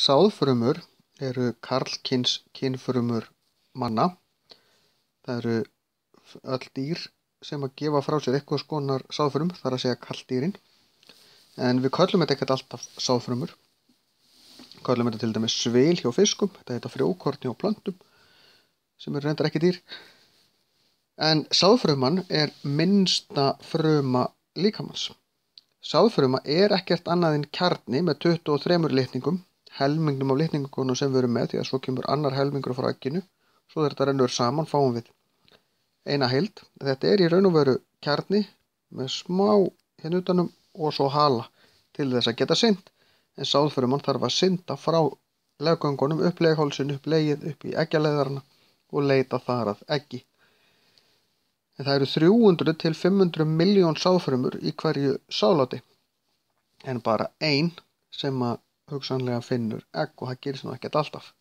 Sáðfrumur eru karlkyns kynfrumur manna. Það eru öll dýr sem að gefa frá sér eitthvað skonar sáðfrum, það er að segja karldýrin. En við köllum þetta ekkert alltaf sáðfrumur. Köllum þetta til dæmis svil hjá fiskum, þetta heita frjókorn hjá plöntum, sem eru reyndar ekki dýr. En sáðfruman er minnsta fruma líkamans. Sáðfruma er ekkert annað en kjarni með 23 litningum, helmingnum af litningunum sem við erum með, því að svo kemur annar helmingur frá egginu, svo þegar þetta rennur saman fáum við eina heild. Þetta er í raun og veru kjarni með smá hérna utanum og svo hala til þess að geta synt, en sáðfruman þarf að synda frá leggöngunum upp leghálsinn, upp legið, upp í eggjaleiðarana og leita þar að eggi. En það eru 300 til 500 milljón sáðfrumur í hverju sáðláti, en bara ein sem að hugsanlega finnur egg, og það gerist nú ekkert alltaf.